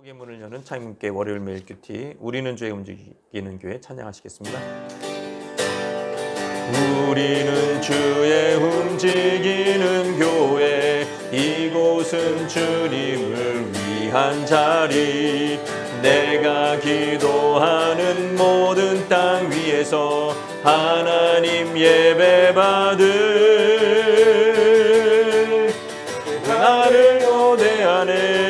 축복의 문을 여는 창임교회 월요일 매일 큐티, 우리는 주의 움직이는 교회 찬양하시겠습니다. 우리는 주의 움직이는 교회, 이곳은 주님을 위한 자리. 내가 기도하는 모든 땅 위에서 하나님 예배받을 나를 고대하네.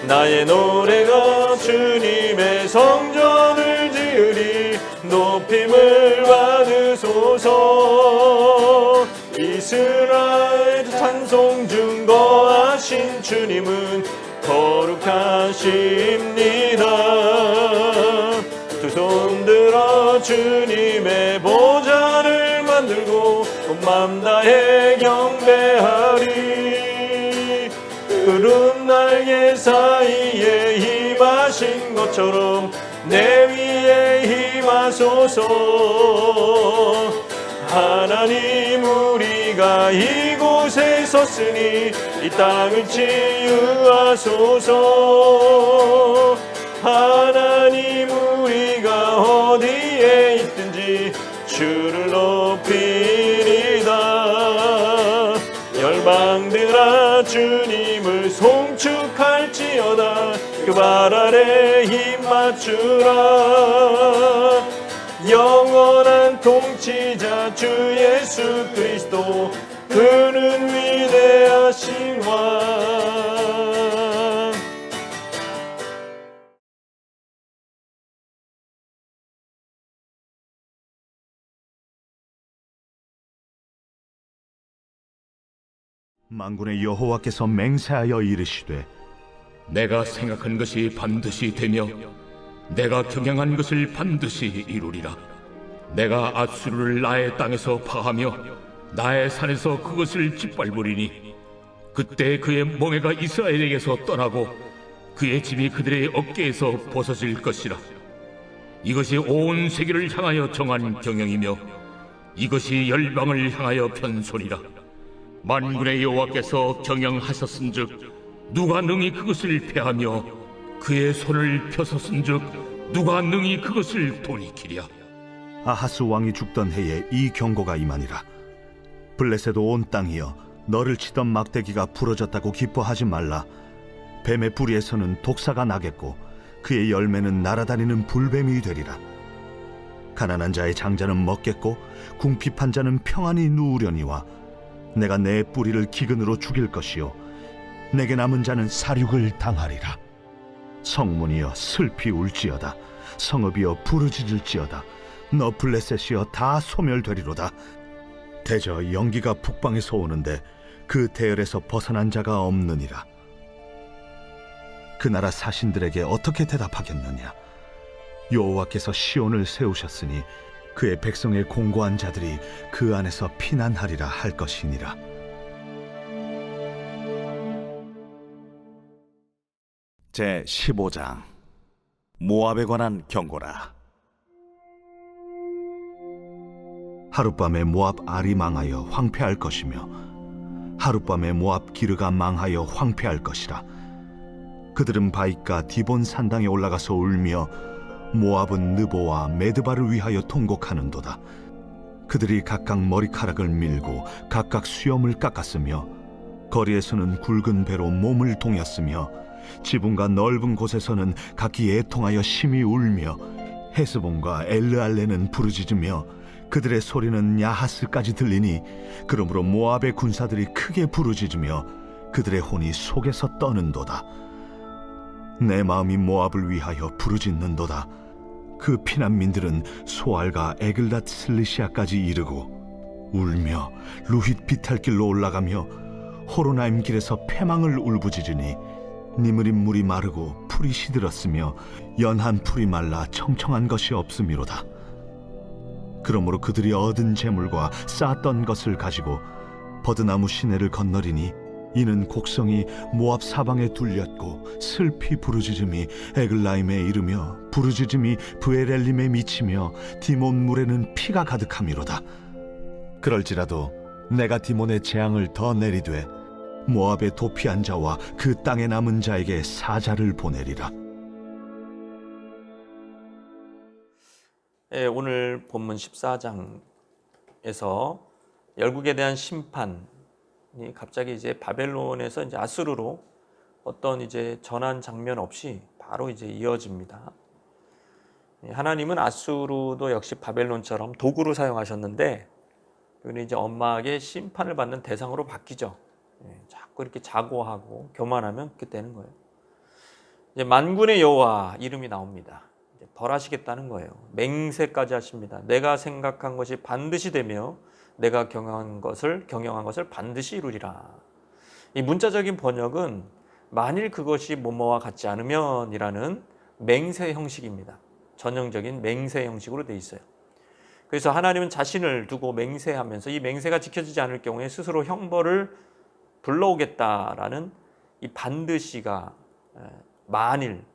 나의 노래가 주님의 성전을 지으리. 높임을 받으소서. 이스라엘 찬송 증거하신 주님은 거룩하십니다. 두 손 들어 주님의 보좌를 만들고 온 맘 다해 경배하리. 푸른 날개 사이에 임하신 것처럼 내 위에 임하소서. 하나님, 우리가 이곳에 섰으니 이 땅을 치유하소서. 하나님, 우리가 어디에 있든지 주를 높이리다. 열방들아 주님을 송축할지어다. 그 발 아래 힘 맞추라. 영원한 통치자 주 예수 그리스도, 그는 위대하신 왕. 만군의 여호와께서 맹세하여 이르시되, 내가 생각한 것이 반드시 되며 내가 경영한 것을 반드시 이루리라. 내가 앗수르를 나의 땅에서 파하며 나의 산에서 그것을 짓밟으리니 그때 그의 멍에가 이스라엘에게서 떠나고 그의 집이 그들의 어깨에서 벗어질 것이라. 이것이 온 세계를 향하여 정한 경영이며 이것이 열방을 향하여 편소리라. 만군의 여호와께서 경영하셨은즉 누가 능히 그것을 패하며 그의 손을 펴섰은즉 누가 능히 그것을 돌이키랴. 아하스 왕이 죽던 해에 이 경고가 임하니라. 블레셋 온 땅이여, 너를 치던 막대기가 부러졌다고 기뻐하지 말라. 뱀의 뿌리에서는 독사가 나겠고 그의 열매는 날아다니는 불뱀이 되리라. 가난한 자의 장자는 먹겠고 궁핍한 자는 평안히 누우려니와 내가 내 뿌리를 기근으로 죽일 것이요 내게 남은 자는 사륙을 당하리라. 성문이여 슬피 울지어다. 성읍이여 부르짖을지어다. 너 블레셋이여 다 소멸되리로다. 대저 연기가 북방에서 오는데 그 대열에서 벗어난 자가 없느니라. 그 나라 사신들에게 어떻게 대답하겠느냐. 여호와께서 시온을 세우셨으니 그의 백성의 공고한 자들이 그 안에서 피난하리라 할 것이니라. 제 15장 모압에 관한 경고라. 하룻밤에 모압 알이 망하여 황폐할 것이며 하룻밤에 모압 기르가 망하여 황폐할 것이라. 그들은 바윗과 디본 산당에 올라가서 울며 모압은 느보와 메드바를 위하여 통곡하는도다. 그들이 각각 머리카락을 밀고 각각 수염을 깎았으며 거리에서는 굵은 배로 몸을 동였으며 지붕과 넓은 곳에서는 각기 애통하여 심히 울며 헤스본과 엘르알레는 부르짖으며 그들의 소리는 야하스까지 들리니 그러므로 모압의 군사들이 크게 부르짖으며 그들의 혼이 속에서 떠는도다. 내 마음이 모압을 위하여 부르짖는도다. 그 피난민들은 소알과 에글랏 슬리시아까지 이르고 울며 루힛 비탈길로 올라가며 호로나임 길에서 패망을 울부짖으니 니므린 물이 마르고 풀이 시들었으며 연한 풀이 말라 청청한 것이 없음이로다. 그러므로 그들이 얻은 재물과 쌓았던 것을 가지고 버드나무 시내를 건너리니 이는 곡성이 모압 사방에 둘렸고 슬피 부르짖음이 에글라임에 이르며 부르짖음이 브에렐림에 미치며 디몬 물에는 피가 가득함이로다. 그럴지라도 내가 디몬의 재앙을 더 내리되 모압에 도피한 자와 그 땅에 남은 자에게 사자를 보내리라. 예, 오늘 본문 14장에서 열국에 대한 심판이 갑자기 이제 바벨론에서 이제 아수르로 어떤 이제 전환 장면 없이 바로 이제 이어집니다. 하나님은 아수르도 역시 바벨론처럼 도구로 사용하셨는데 여기는 이제 엄마에게 심판을 받는 대상으로 바뀌죠. 자꾸 이렇게 자고하고 교만하면 그렇게 되는 거예요. 이제 만군의 여호와 이름이 나옵니다. 이제 벌하시겠다는 거예요. 맹세까지 하십니다. 내가 생각한 것이 반드시 되며 내가 경영한 것을 반드시 이루리라. 이 문자적인 번역은 만일 그것이 뭐뭐와 같지 않으면이라는 맹세 형식입니다. 전형적인 맹세 형식으로 돼 있어요. 그래서 하나님은 자신을 두고 맹세하면서 이 맹세가 지켜지지 않을 경우에 스스로 형벌을 불러오겠다라는 이 반드시가 만일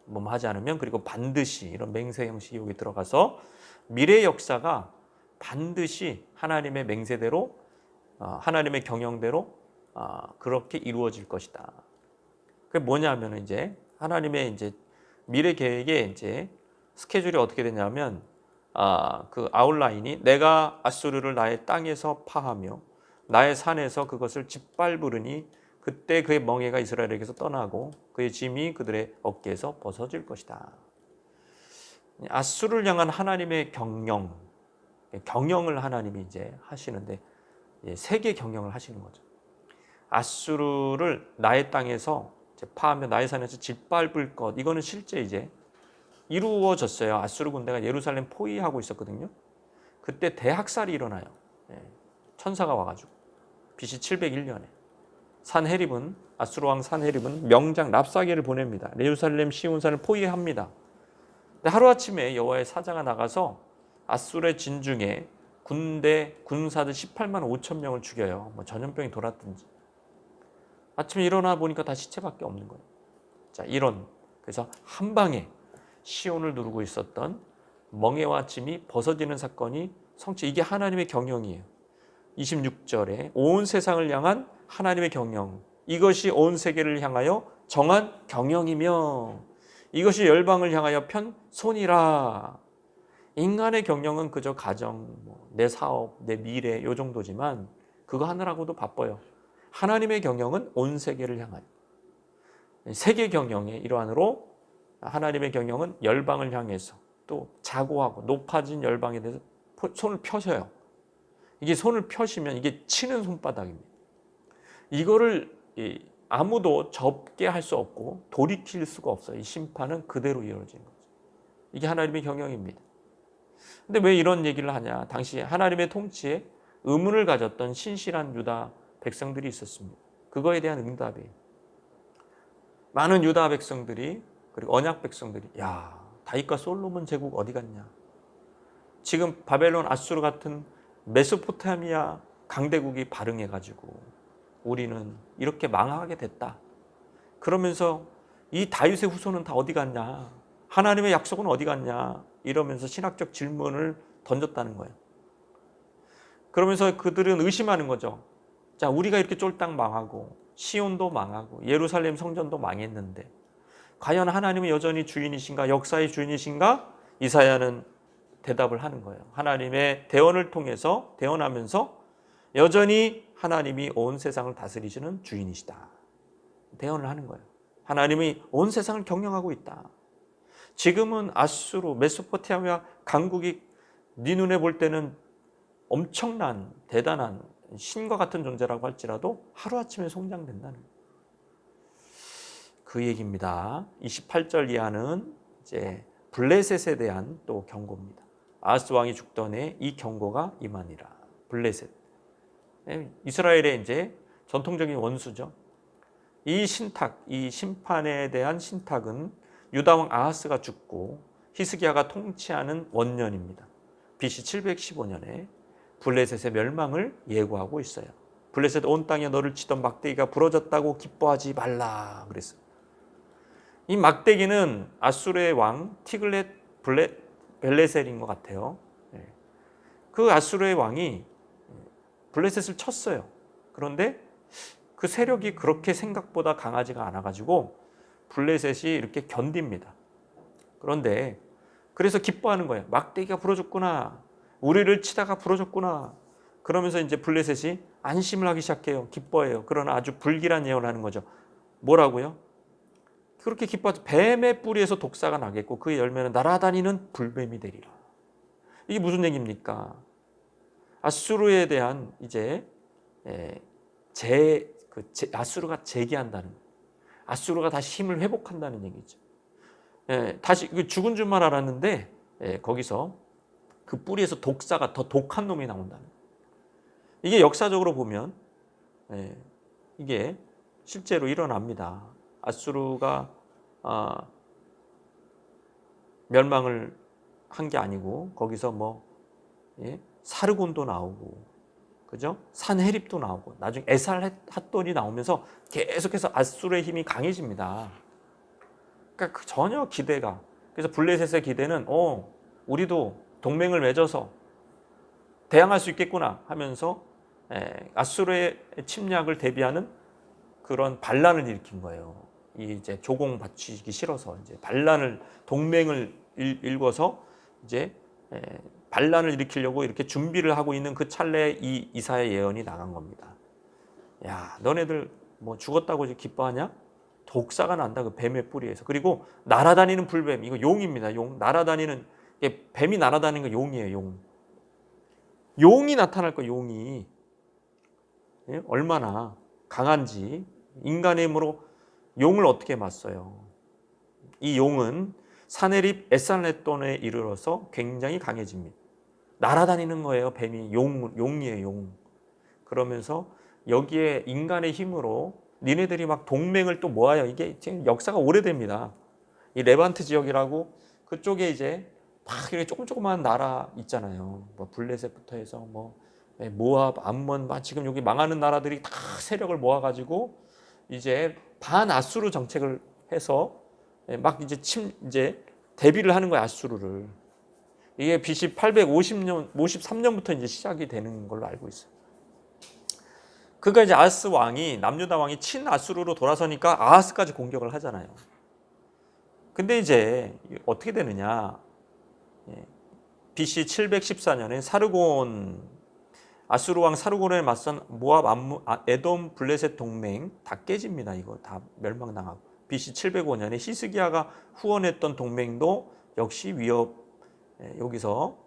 뭐뭐 하지 않으면 그리고 반드시 이런 맹세 형식이 여기 들어가서 미래 역사가 반드시 하나님의 맹세대로 하나님의 경영대로 그렇게 이루어질 것이다. 그게 뭐냐면 이제 하나님의 이제 미래 계획에 이제 스케줄이 어떻게 되냐면 그 아웃라인이 내가 아수르를 나의 땅에서 파하며 나의 산에서 그것을 짓밟으리니 그때 그의 멍에가 이스라엘에게서 떠나고 그의 짐이 그들의 어깨에서 벗어질 것이다. 아수르를 향한 하나님의 경영을 하나님이 이제 하시는데 세계 경영을 하시는 거죠. 아수르를 나의 땅에서 파하며 나의 산에서 짓밟을 것, 이거는 실제 이제 이루어졌어요. 아수르 군대가 예루살렘 포위하고 있었거든요. 그때 대학살이 일어나요. 천사가 와가지고 BC 701년에 아수르 왕 산헤립은 명장 랍사게를 보냅니다. 예루살렘 시온산을 포위합니다. 근데 하루아침에 여호와의 사자가 나가서 아수르의 진중에 군사들 18만 5천 명을 죽여요. 뭐 전염병이 돌았든지. 아침에 일어나 보니까 다 시체밖에 없는 거예요. 자, 그래서 한 방에 시온을 누르고 있었던 멍에와 짐이 벗어지는 사건이 이게 하나님의 경영이에요. 26절에 온 세상을 향한 하나님의 경영, 이것이 온 세계를 향하여 정한 경영이며 이것이 열방을 향하여 편 손이라. 인간의 경영은 그저 가정, 내 사업, 내 미래 요 정도지만 그거 하느라고도 바빠요. 하나님의 경영은 온 세계를 향하여. 세계 경영의 일환으로 하나님의 경영은 열방을 향해서 또 자고하고 높아진 열방에 대해서 손을 펴셔요. 이게 손을 펴시면 이게 치는 손바닥입니다. 이거를 아무도 접게 할 수 없고 돌이킬 수가 없어요. 이 심판은 그대로 이루어지는 거죠. 이게 하나님의 경영입니다. 근데 왜 이런 얘기를 하냐? 당시 하나님의 통치에 의문을 가졌던 신실한 유다 백성들이 있었습니다. 그거에 대한 응답이에요. 많은 유다 백성들이 그리고 언약 백성들이 다윗과 솔로몬 제국 어디 갔냐? 지금 바벨론 아수르 같은 메소포타미아 강대국이 발흥해가지고 우리는 이렇게 망하게 됐다. 그러면서 이 다윗의 후손은 다 어디 갔냐? 하나님의 약속은 어디 갔냐? 이러면서 신학적 질문을 던졌다는 거예요. 그러면서 그들은 의심하는 거죠. 자, 우리가 이렇게 쫄딱 망하고 시온도 망하고 예루살렘 성전도 망했는데 과연 하나님은 여전히 주인이신가? 역사의 주인이신가? 이사야는 대답을 하는 거예요. 하나님의 대언을 통해서 대언하면서 여전히 하나님이 온 세상을 다스리시는 주인이시다. 대언을 하는 거예요. 하나님이 온 세상을 경영하고 있다. 지금은 아수르, 메소포타미아 강국이 네 눈에 볼 때는 엄청난 대단한 신과 같은 존재라고 할지라도 하루아침에 송장된다는 그 얘기입니다. 28절 이하는 이제 블레셋에 대한 또 경고입니다. 아하스 왕이 죽던 해 이 경고가 임하니라. 블레셋. 이스라엘의 이제 전통적인 원수죠. 이 신탁, 이 심판에 대한 신탁은 유다 왕 아하스가 죽고 히스기야가 통치하는 원년입니다. BC 715년에 블레셋의 멸망을 예고하고 있어요. 블레셋 온 땅에 너를 치던 막대기가 부러졌다고 기뻐하지 말라 그랬어요. 이 막대기는 아수르의 왕 티글렛 벨레셀인 것 같아요. 그 아수르의 왕이 블레셋을 쳤어요. 그런데 그 세력이 그렇게 생각보다 강하지가 않아가지고 블레셋이 이렇게 견딥니다. 그런데 그래서 기뻐하는 거예요. 막대기가 부러졌구나. 우리를 치다가 부러졌구나. 그러면서 이제 블레셋이 안심을 하기 시작해요. 기뻐해요. 그러나 아주 불길한 예언을 하는 거죠. 뭐라고요? 그렇게 기뻐하죠. 뱀의 뿌리에서 독사가 나겠고 그 열매는 날아다니는 불뱀이 되리라. 이게 무슨 얘기입니까? 아수르에 대한 이제 아수르가 재기한다는, 아수르가 다시 힘을 회복한다는 얘기죠. 다시 죽은 줄만 알았는데 거기서 그 뿌리에서 독사가 더 독한 놈이 나온다는. 이게 역사적으로 보면 이게 실제로 일어납니다. 아수르가 멸망을 한 게 아니고 거기서 사르곤도 나오고, 그죠? 산헤립도 나오고, 나중에 에살핫돈이 나오면서 계속해서 아수르의 힘이 강해집니다. 그러니까 전혀 기대가, 그래서 블레셋의 기대는 우리도 동맹을 맺어서 대항할 수 있겠구나 하면서 아수르의 침략을 대비하는 그런 반란을 일으킨 거예요. 이제 조공 바치기 싫어서 이제 반란을, 동맹을 일궈서 이제 반란을 일으키려고 이렇게 준비를 하고 있는 그 찰나에 이 이사야 예언이 나간 겁니다. 야, 너네들 죽었다고 기뻐하냐? 독사가 난다, 그 뱀의 뿌리에서. 그리고 날아다니는 불뱀, 이거 용입니다. 용, 날아다니는, 뱀이 날아다니는 거 용이에요. 용. 용이 나타날 거예요. 용이 얼마나 강한지. 인간의 힘으로 용을 어떻게 맞서요? 이 용은 산헤립 에살레돈에 이르러서 굉장히 강해집니다. 날아다니는 거예요. 뱀이 용이에요. 용. 그러면서 여기에 인간의 힘으로 니네들이 막 동맹을 또 모아요. 이게 지금 역사가 오래됩니다. 이 레반트 지역이라고 그쪽에 이제 막 이렇게 조그만 나라 있잖아요. 블레셋부터 해서 모압, 암몬, 지금 여기 망하는 나라들이 다 세력을 모아가지고 이제 반아수르 정책을 해서 막 이제 대비를 하는 거예요. 아수르를. 이게 BC 853년부터 이제 시작이 되는 걸로 알고 있어요. 그러니까 이제 아하스 왕이, 남유다 왕이 친아수르로 돌아서니까 아하스까지 공격을 하잖아요. 근데 이제 어떻게 되느냐? BC 714년에 아수르 왕 사르곤에 맞선 모압, 에돔, 블레셋 동맹 다 깨집니다. 이거 다 멸망당하고. BC 705년에 히스기야가 후원했던 동맹도 역시 여기서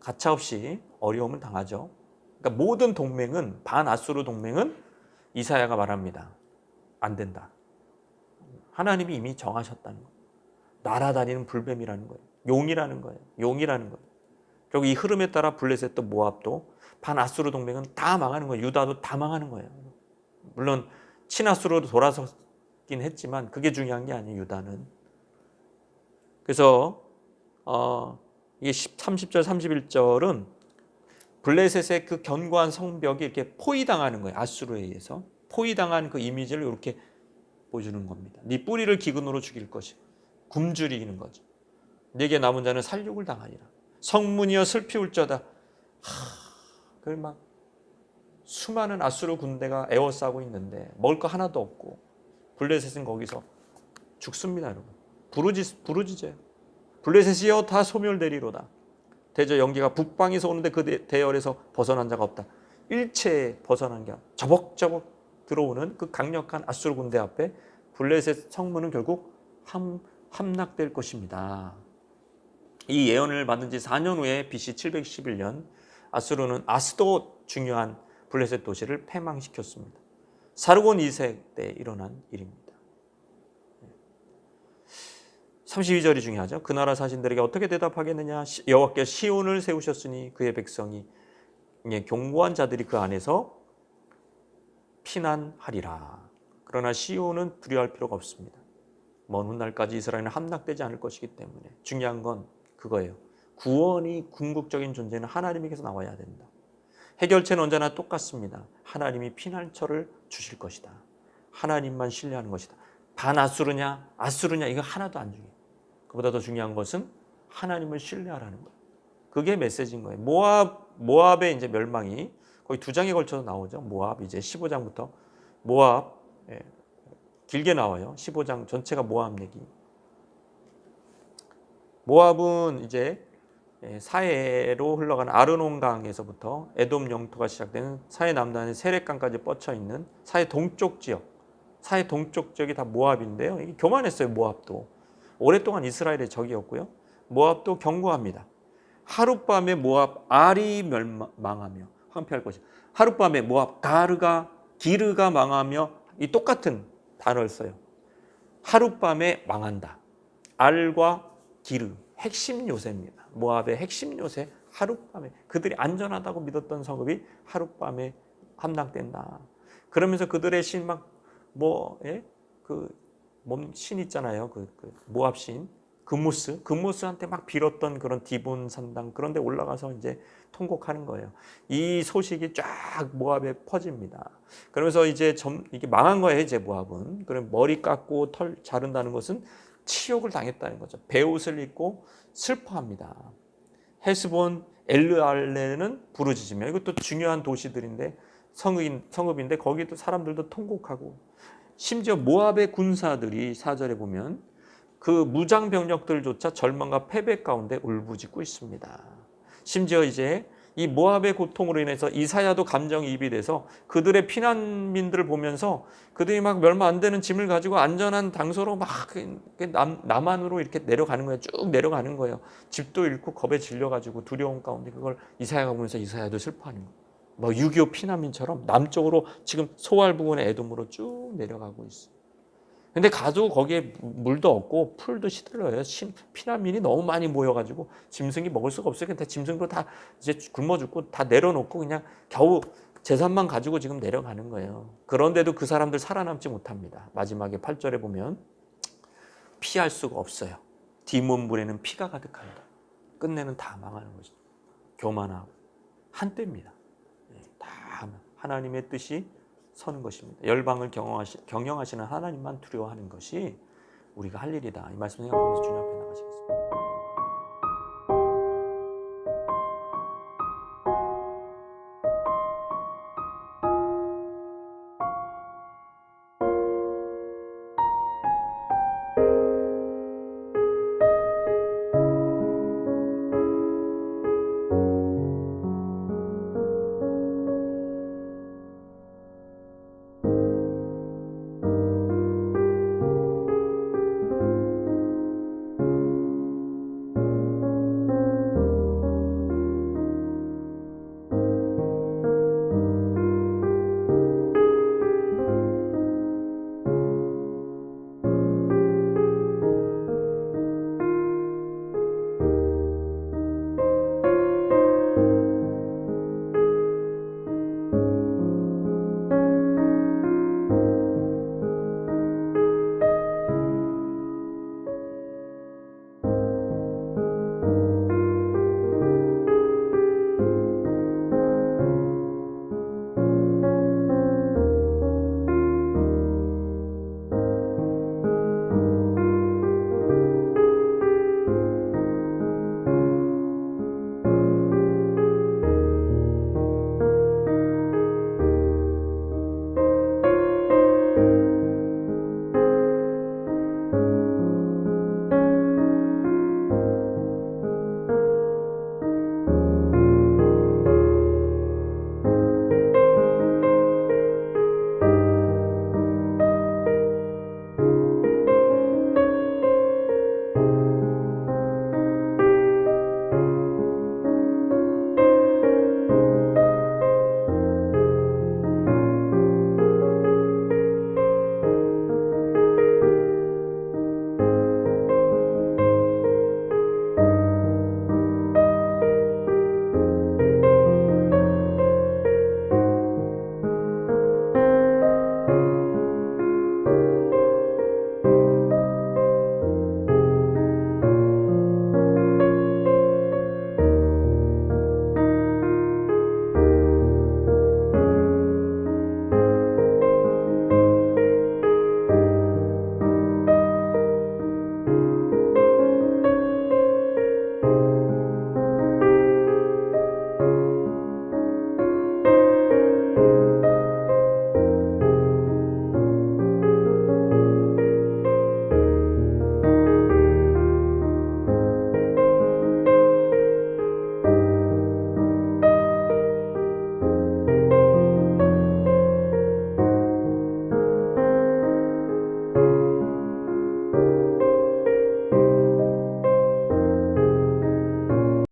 가차없이 어려움을 당하죠. 그러니까 모든 동맹은, 반아수르 동맹은 이사야가 말합니다. 안 된다. 하나님이 이미 정하셨다는 거예요. 날아다니는 불뱀이라는 거예요. 용이라는 거예요. 용이라는 거예요. 결국 이 흐름에 따라 블레셋도 모압도 반아수르 동맹은 다 망하는 거예요. 유다도 다 망하는 거예요. 물론 친아수르로 돌아섰긴 했지만 그게 중요한 게 아니에요. 유다는. 그래서 이게 30절 31절은 블레셋의 그 견고한 성벽이 이렇게 포위당하는 거예요. 아수르에 의해서 포위당한 그 이미지를 이렇게 보여주는 겁니다. 네 뿌리를 기근으로 죽일 것이고 굶주리는 거죠. 네게 남은 자는 살육을 당하리라. 성문이여 슬피 울저다. 그걸 막 수많은 아수르 군대가 에워싸고 있는데 먹을 거 하나도 없고 블레셋은 거기서 죽습니다, 여러분. 부르짖어요. 블레셋이여 다 소멸되리로다. 대저 연기가 북방에서 오는데 그 대열에서 벗어난 자가 없다. 일체에 벗어난 게 저벅저벅 들어오는 그 강력한 아수르 군대 앞에 블레셋 성문은 결국 함락될 것입니다. 이 예언을 받은 지 4년 후에 BC 711년 아수르는 아스도 중요한 블레셋 도시를 패망시켰습니다. 사르곤 2세 때 일어난 일입니다. 32절이 중요하죠. 그 나라 사신들에게 어떻게 대답하겠느냐. 여호와께서 시온을 세우셨으니 그의 백성이 견고한 자들이 그 안에서 피난하리라. 그러나 시온은 두려워할 필요가 없습니다. 먼 훗날까지 이스라엘은 함락되지 않을 것이기 때문에 중요한 건 그거예요. 구원이, 궁극적인 존재는 하나님에게서 나와야 된다. 해결책은 언제나 똑같습니다. 하나님이 피난처를 주실 것이다. 하나님만 신뢰하는 것이다. 반아수르냐 아수르냐 이거 하나도 안 중요해요. 그보다 더 중요한 것은 하나님을 신뢰하라는 거예요. 그게 메시지인 거예요. 모압의 이제 멸망이 거의 2장에 걸쳐서 나오죠. 모압 이제 15장부터 모압, 길게 나와요. 15장 전체가 모압 얘기. 모압은 이제 사해로 흘러가는 아르논강에서부터 에돔 영토가 시작되는 사해 남단의 세렛강까지 뻗쳐 있는 사해 동쪽 지역, 사해 동쪽 지역이 다 모압인데요. 이게 교만했어요. 모압도 오랫동안 이스라엘의 적이었고요. 모압도 경고합니다. 하룻밤에 모압 알이 멸망하며 황폐할 것이. 하룻밤에 모압 기르가 망하며 이 똑같은 단어를 써요. 하룻밤에 망한다. 알과 기르 핵심 요새입니다. 모압의 핵심 요새 하룻밤에 그들이 안전하다고 믿었던 성읍이 하룻밤에 함락된다. 그러면서 그들의 신 신 있잖아요. 그 모압 신 금모스한테 막 빌었던 그런 디본 산당 그런 데 올라가서 이제 통곡하는 거예요. 이 소식이 쫙 모압에 퍼집니다. 그러면서 이제 이게 망한 거예요. 이제 모압은. 그럼 머리 깎고 털 자른다는 것은 치욕을 당했다는 거죠. 베옷을 입고 슬퍼합니다. 헤스본, 엘르알레는 부르짖으며 이것도 중요한 도시들인데 성읍인데 거기도 사람들도 통곡하고 심지어 모압의 군사들이 4절에 보면 그 무장 병력들조차 절망과 패배 가운데 울부짖고 있습니다. 심지어 이제 이 모압의 고통으로 인해서 이사야도 감정이입이 돼서 그들의 피난민들을 보면서 그들이 막 얼마 안 되는 짐을 가지고 안전한 장소로 막 남한으로 이렇게 내려가는 거예요. 쭉 내려가는 거예요. 집도 잃고 겁에 질려가지고 두려움 가운데 그걸 이사야가 보면서 이사야도 슬퍼하는 거예요. 뭐 6.25 피난민처럼 남쪽으로 지금 소알 부근의 에돔으로 쭉 내려가고 있어요. 근데 가도 거기에 물도 없고 풀도 시들러요. 피난민이 너무 많이 모여가지고 짐승이 먹을 수가 없어요. 근데 짐승도 다 이제 굶어 죽고 다 내려놓고 그냥 겨우 재산만 가지고 지금 내려가는 거예요. 그런데도 그 사람들 살아남지 못합니다. 마지막에 8절에 보면 피할 수가 없어요. 디몬불에는 피가 가득합니다. 끝내는 다 망하는 거죠. 교만하고 한때입니다. 다 하나님의 뜻이 서는 것입니다. 열방을 경영하시는 하나님만 두려워하는 것이 우리가 할 일이다. 이 말씀 생각하면서 주님 앞에